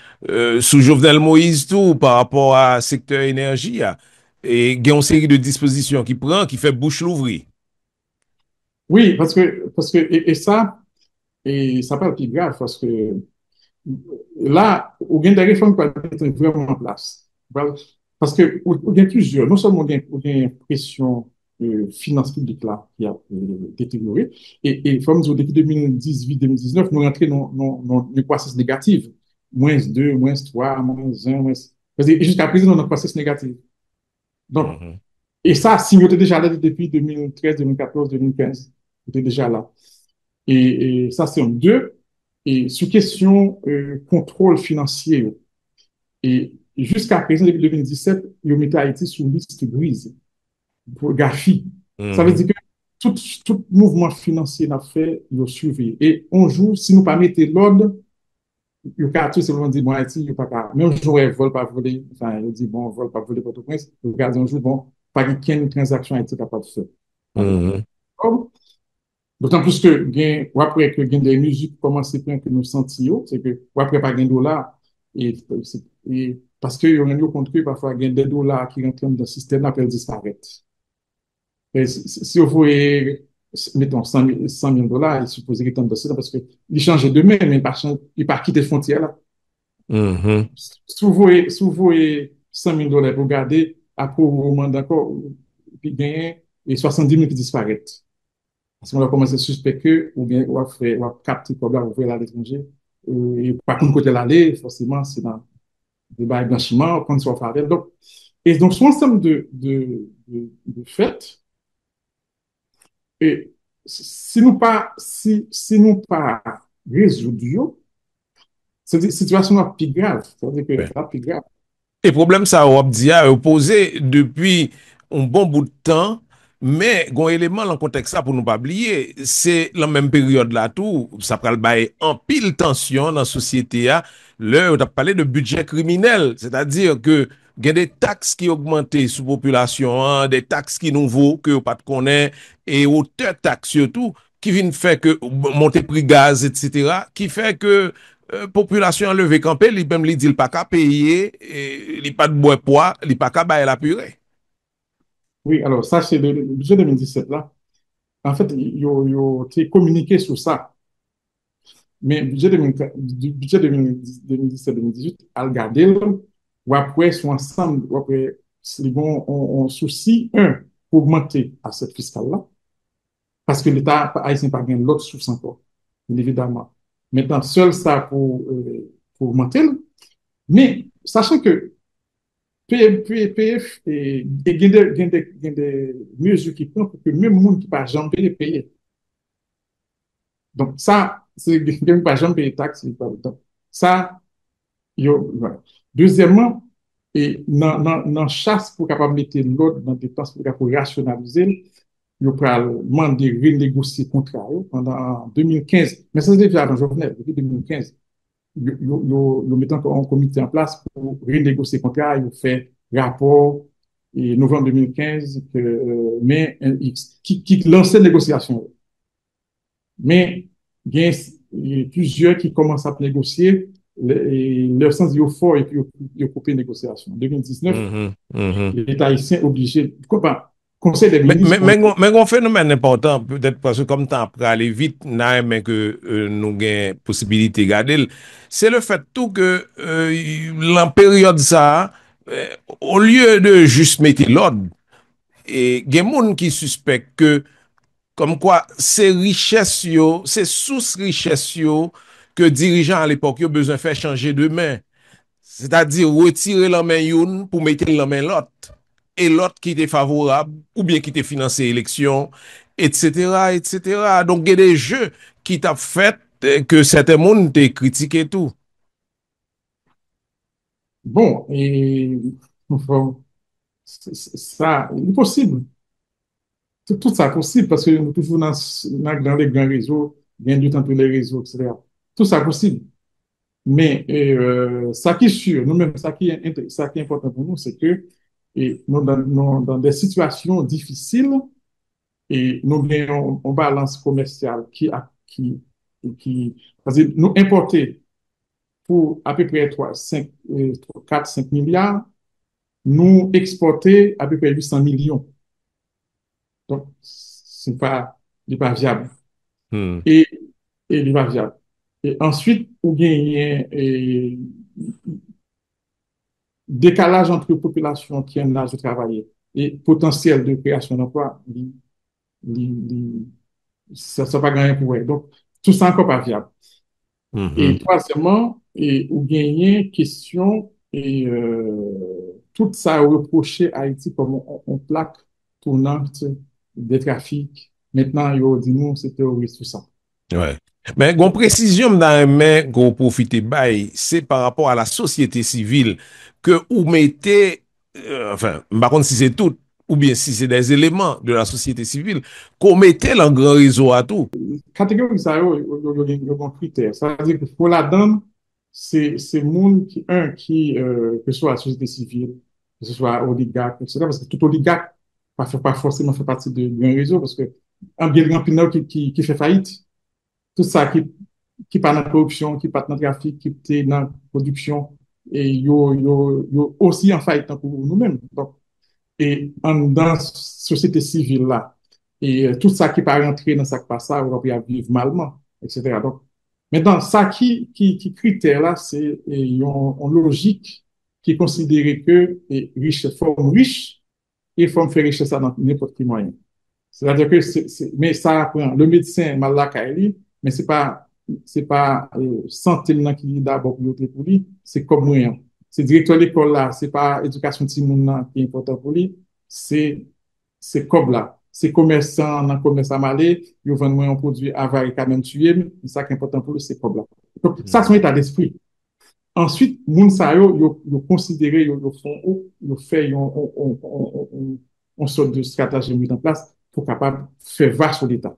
sous Jovenel Moïse tout par rapport à secteur énergie, et il y a une série de dispositions qui prend, qui fait bouche l'ouvrir. Oui, parce que et ça pas le plus grave, parce que là, il y a des réformes qui vont être vraiment en place. Parce que, il y a plusieurs, non seulement il y a une pression finance publique là qui a détérioré, et comme je depuis 2018-2019, nous rentrons dans une croissance négative. -2, -3, -1, jusqu'à présent, on a une croissance négative. Donc, et ça, si on était déjà là depuis 2013, 2014, 2015, on était déjà là. Et ça, c'est un deux. Et sur question contrôle financier, et jusqu'à présent, depuis 2017, il mis Haïti sur liste grise pour GAFI. Ça veut dire que tout mouvement financier n'a fait, il a suivi. Et un jour, si nous ne mettons pas l'ordre, il y a tout simplement dit, bon, Haïti, il n'y a pas. Même jour, il vole pas voler. Enfin, il dit, bon, vole pas voler Port-au-Prince. Regarde un jour, bon, pas qu'une transaction Haïti capable de faire. D'autant plus que, après que des musiques commencent à prendre que nous sentions, c'est que, après, pas de dollars, et parce que, on a eu compte que parfois, il y a des dollars qui rentrent dans le système, après, ils disparaissent. Si vous voyez, mettons, 100 000 dollars, il suppose qu'ils sont dans le parce qu'ils changent de main, mais ils pas quitter les frontières là. Si vous voyez 100 000 dollars pour garder, après, au moment d'accord, puis gagner, et 70 000 qui disparaissent. Parce qu'on va commencer à suspecter ou bien on va capter le problème, on va à l'étranger. Et par contre, côté l'aller, forcément, c'est dans le bail blanchiment, quand on va faire. Donc, ce ensemble de faits, et si nous pas résoudre, c'est une situation plus grave. C'est-à-dire que c'est plus grave. Et problème ça, on dit, a posé depuis un bon bout de temps, mais gon élément dans le contexte ça pour nous pas oublier, c'est la même période là tout, ça pral bail en pile tension dans la société a, là on a parlé de budget criminel, c'est-à-dire que il y a des taxes qui augmentent sous population, hein, des taxes qui nouveaux que on pas connaît et hauteur taxes surtout qui viennent faire que monter prix gaz etc. qui fait que population enlevée campé, li même li dit pas qu'à payer, li pas de bois poids, li pas qu'à bailler la purée. Oui, alors ça c'est le budget 2017 là. En fait, yo communiqué sur ça. Mais le budget 2017-2018, à regarder, ou après, sont ensemble, ou après, ils vont on souci, pour augmenter à cette fiscale-là, parce que l'État haïtien n'a pas bien l'autre source encore, évidemment. Maintenant, seul ça pour augmenter, mais sachant que PF et il y a des mesures qui prennent pour que même le monde qui n'a pas jamais payé. Donc, ça, c'est quelqu'un pas jamais payer taxes, ça, voilà. Deuxièmement, et dans chasse pour capable mettre l'ordre dans des dépenses pour rationaliser, il faut demander de renégocier le contrat pendant 2015. Mais ça, c'est déjà dans Jovenel, depuis 2015. Ils mettent un comité en place pour renégocier le contrat, ils fait rapport et novembre 2015 qui lançait la négociation. Mais il y a plusieurs qui commencent à négocier, leur sens est fort et puis ils ont coupé la négociation. En 2019, l'État haïtien obligé, conseil des ministres. Mais un phénomène important, peut-être parce que comme temps après aller vite, mais que nous avons possibilité de garder, c'est le fait tout que la période ça, au lieu de juste mettre l'ordre, et il y a des gens qui suspectent que comme quoi, c'est richesse yo, c'est sous richesse yo que dirigeants à l'époque ont besoin de faire changer de main. C'est-à-dire retirer la main youn pour mettre la main l'autre. Et l'autre qui était favorable, ou bien qui était financé l'élection, etc., etc. Donc, il y a des jeux qui t'a fait que certains monde t'ont critiqué tout. Bon, et enfin, ça, il est possible. Tout ça possible parce que nous toujours dans les grands réseaux, bien du temps tous les réseaux, etc. Tout ça possible. Mais ça qui est sûr, nous-mêmes, ça qui est important pour nous, c'est que nous, dans des situations difficiles, et nous gagnons une balance commerciale parce que nous importer pour à peu près 4-5 milliards, nous exporter à peu près 800 millions. Donc, c'est pas viable. Et il n'est pas viable. Et ensuite, vous gagnez décalage entre population qui a un âge de travailler et potentiel de création d'emploi, ça ne va pas gagner pour eux. Donc, tout ça encore pas viable. Et troisièmement, vous gagnez question et tout ça reproché à Haïti comme on plaque tournante des trafics. Maintenant, il y a dit non, c'est terroriste, tout ça. Ouais. Mais une précision dans qu'on profite bail, c'est par rapport à la société civile que vous mettez, enfin, par contre si c'est tout, ou bien si c'est des éléments de la société civile, qu'on mettait dans le grand réseau à tout. Catégorie ça, il y a un critère. Ça veut dire que pour la donne, c'est monde qui que ce soit la société civile, que ce soit oligarque, etc. Parce que tout oligarque pas forcément fait partie de grand réseau, parce que un bien grand pinot qui fait faillite, tout ça qui part dans la corruption, qui part dans le trafic, qui est dans la production, et yo aussi en faillite pour nous-mêmes. Donc, et dans la société civile là, et tout ça qui part rentrer dans ça qui passe, ça, on va vivre malement, etc. Donc, maintenant, ça qui critère là, c'est une logique qui considère que riche, forme riche, et forme faire richesse dans n'importe quel moyen. C'est-à-dire que mais ça apprend. Le médecin, Malakaili, mais c'est pas santé qui d'abord pour lui, c'est comme moyen. C'est directeur de l'école là, c'est pas éducation de Timoun qui est important pour lui, c'est comme là. C'est commerçant dans commerce à Malé, ils vendent moins un produit à varier quand même tuer, mais ça qui est important pour lui, c'est comme là. Donc, ça, c'est son état d'esprit. Ensuite, moun sa yo considéré, yo font, yo fait, on sorte de stratégie mise en place pour capable faire va sur l'État.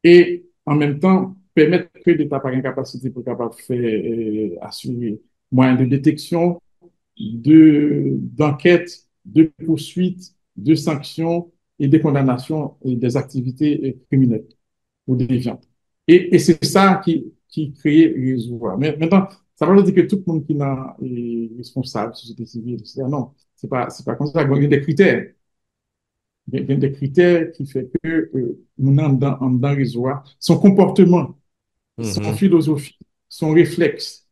Et en même temps, permettre que l'État par une capacité pour capable faire, assurer moyens de détection, d'enquête, de poursuite, de sanctions et de condamnation et des activités criminelles ou déviantes. Et c'est ça qui crée les réseaux. Mais maintenant, ça veut dire que tout le monde qui est responsable, société civile, etc. Non, c'est pas comme ça. Il y a des critères. Il y a des critères qui font que nous sommes dans le réseau, son comportement, son philosophie, son réflexe,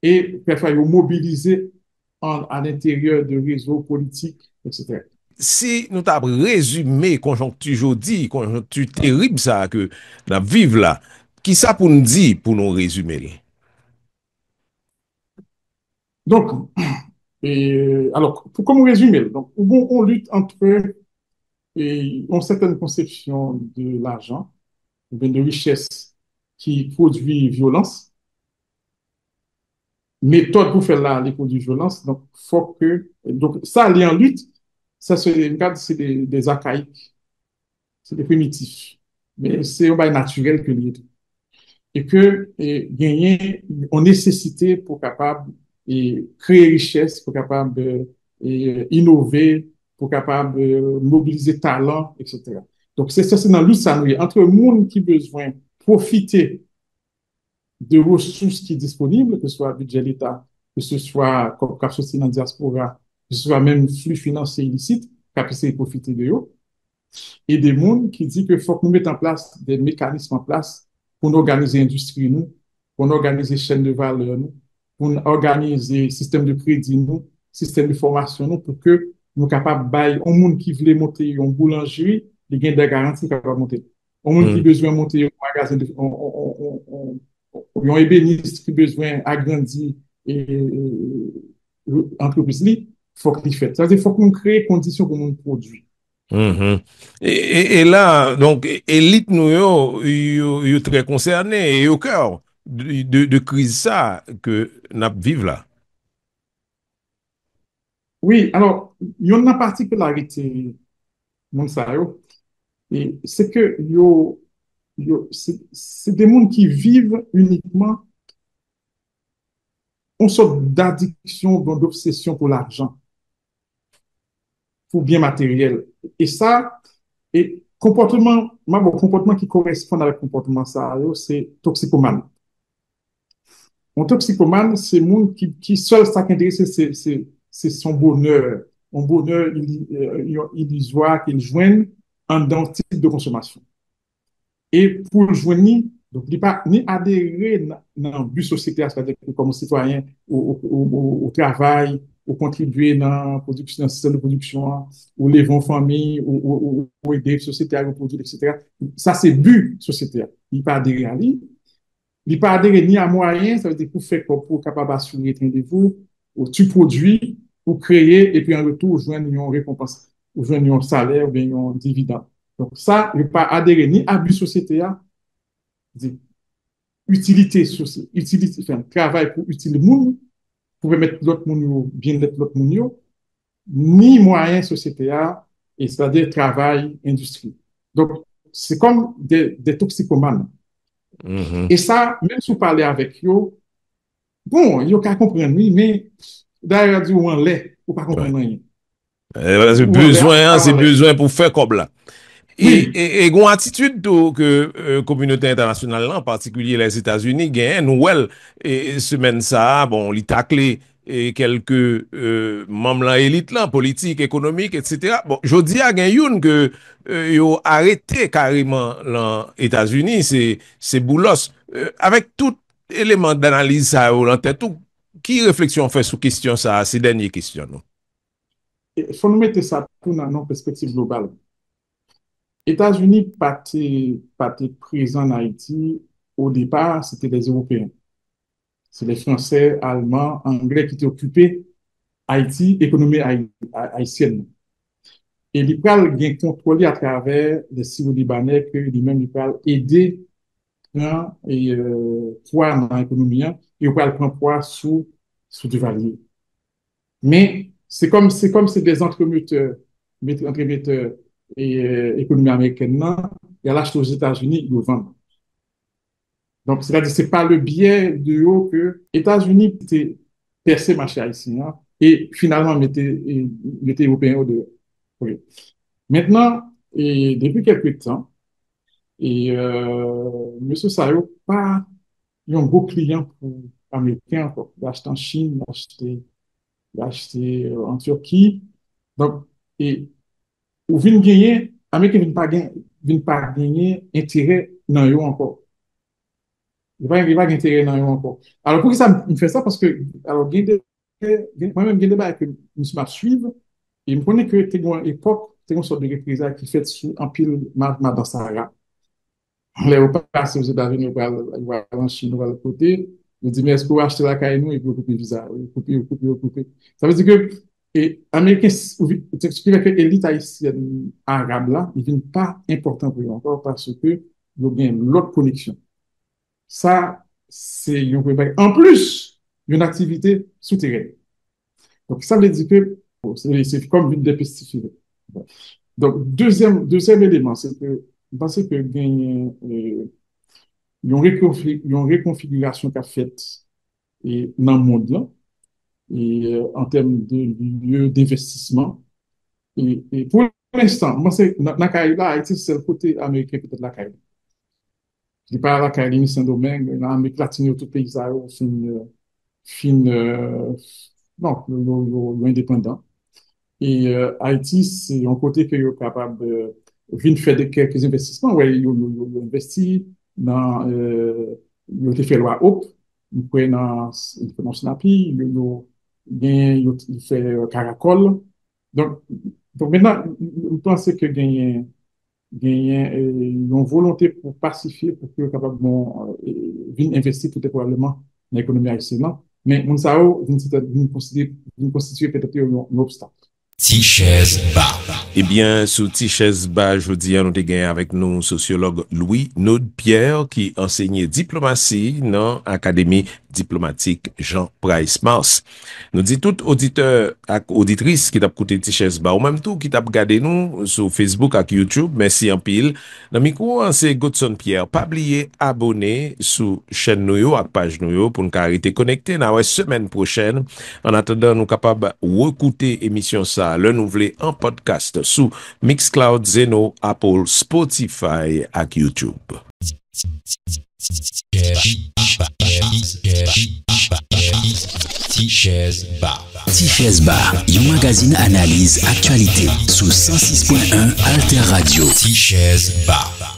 et parfois il mobiliser à l'intérieur de réseaux politiques, etc. Si nous t'avons résumé conjoncture jeudi, conjoncture terrible ça que nous vivons là, qui ça pour nous dire, pour nous résumer? Donc, alors, comment résumer? Donc, on lutte entre une certaine conception de l'argent, de richesse qui produit violence, méthode pour faire là, les produits violence, donc, faut que, donc, ça, aller en lutte, ça, c'est des archaïques, c'est des primitifs, mais c'est un bail naturel que l'idée. Et que gagner en nécessité pour capable et créer richesse, pour capable innover, pour capable mobiliser talent, etc. Donc c'est ça, c'est dans lutte ça nous est entre le monde qui besoin profiter de ressources qui sont disponibles, que ce soit budget l'État, que ce soit comme capacité dans la diaspora, que ce soit même flux financier illicite, capacité de profiter de eux, et des mondes qui disent qu'il faut que nous mettions en place des mécanismes en place pour nous organiser l'industrie, nous, pour nous organiser chaîne de valeur, nous, pour nous organiser système de crédit, nous, système de formation, nous, pour que nous soyons capables de bailler un monde qui veut monter une boulangerie, il y a des garanties capable de monter. Un monde qui besoin de monter un magasin, un ébéniste qui besoin d'agrandir l'entreprise, il faut qu'il fasse. C'est-à-dire qu'il faut qu'on crée des conditions pour nous produire. Et là, donc, élite nous yo très concerné et au cœur de crise ça que nous vivons là. Oui, alors, il y a une particularité, mon ça, et c'est que c'est des mondes qui vivent uniquement une sorte d'addiction, d'obsession pour l'argent, pour bien matériel. Et ça, et comportement qui correspond avec le comportement ça, c'est toxicomane. Un toxicomane, c'est le monde qui seul ça qui intéresse, c'est son bonheur. Un bonheur illusoire qu'il joigne dans le type de consommation. Et pour le joindre, donc, il n'est pas ni adhérer dans le but sociétal, c'est-à-dire comme citoyen au travail, ou contribuer dans le système de production, ou lever une famille, ou aider la société à reproduire, etc. Ça, c'est le but sociétal. Il n'est pas adhérer à lui. Il n'est pas adhérer ni à moyen, ça veut dire pour faire pour capable d'assurer le rendez-vous, ou tu produis, ou créer, et puis en retour, joindre une récompense, ou joindre un salaire, ou bien un dividende. Donc, ça, il n'est pas adhérer ni à but sociétal, utilité sociale, enfin, travail pour utiliser le monde, pour permettre l'autre monde, bien-être l'autre monde, ni moyen sociétal, et c'est-à-dire travail, industrie. Donc, c'est comme des toxicomanes. Et ça, même si vous parlez avec eux, bon, ils ne comprennent pas, mais d'ailleurs, ils ont l'air, ou pas comprendre rien. C'est besoin pour faire comme là. Et une attitude que communauté internationale, en particulier les États-Unis, gagne nouvelle semaine ça, bon, ils taclent quelques membres élite là, politique, économique, etc. Bon, je dis à Gagnoun que ils ont arrêté carrément les États-Unis, c'est Boulos. Avec tout élément d'analyse ça en tête, qui réflexion fait sur question ça, ces dernières questions? Il faut nous mettre ça tout dans une perspective globale. États-Unis pas présents en Haïti, au départ, c'était les Européens. C'est les Français, Allemands, Anglais qui étaient occupés Haïti, économie haïtienne. Et ils peuvent bien contrôler à travers les Syro-Libanais que lui-même ils peuvent aider dans l'économie et on peut le prendre poids sous Duvalier. Mais c'est comme c'est des entremetteurs et économie américaine, non, il y a l'acheté aux États-Unis, ils le vendent. Donc, c'est-à-dire, c'est par le biais de haut que États-Unis étaient percé marché haïtien et finalement mettez Européens au dehors. Oui. Maintenant, et depuis quelques temps, Monsieur Sayo pas un gros client pour Américains, d'acheter en Chine, d'acheter en Turquie. Donc, et ou vient gagner, Américains viennent pas gagner intérêt dans eux encore. Il va gagner intérêt dans eux encore. Alors, pourquoi ça me fait ça? Parce que, alors, moi-même, j'ai des bails que je me suivre et je me connais que tu as une époque, tu as une sorte de représailles qui fait sous un pile dans Sahara. Les au passé aux États-Unis, on va en Chine, on va le côté. Je dis, mais est-ce que vous achetez la caille nous et vous coupez le visa? Vous coupez. Ça veut dire que, et Américains, ce qui fait que l'élite haïtienne arabe là, il n'est pas important pour eux encore parce que il y a l'autre connexion. Ça, c'est une préparation. En plus, une activité souterraine. Donc, ça veut dire que c'est comme une des pesticides. Donc, deuxième élément, c'est que je pense que il y a une réconfiguration qu'a faite dans le monde là, et en termes de lieu d'investissement. Et pour l'instant, moi, c'est dans la Caraïbe, Haïti, c'est le côté américain peut-être la Caraïbe. Je dis pas la Caraïbe, Saint-Domingue, dans l'Amérique latine, tout pays, ça indépendant. Et Haïti, c'est un côté que est capable de faire quelques investissements. Ouais, ils ont investi dans, ils ont fait loi Hope, ils prennent dans Snappy, ils fait Caracol. Donc maintenant, je pense que gagner une volonté pour pacifier, pour que capable de investir tout probablement dans l'économie haïtienne. Mais mon sao vient constituer peut-être un obstacle. Tichèze Ba. Eh bien, sous Tichèze Ba, je vous dis, nous avons avec nous sociologue Louis Naude-Pierre qui enseignait diplomatie dans l'Académie diplomatique Jean-Price Mars. Nous dit tout auditeur et auditrice qui t'a écouté Tichèze Ba ou même tout qui t'a regardé nous sur Facebook et YouTube, merci en pile. Dans micro, c'est Godson Pierre. Pas oublier abonner sur chaîne nous et page nous pour nous arrêter connecté dans la semaine prochaine. En attendant, nous capables d'écouter émission ça le nouvelé en podcast sous Mixcloud, Zeno, Apple, Spotify et YouTube. Tichèze Ba. Tichèze Ba, un magazine analyse actualité sous 106.1 Alter Radio. Tichèze Ba.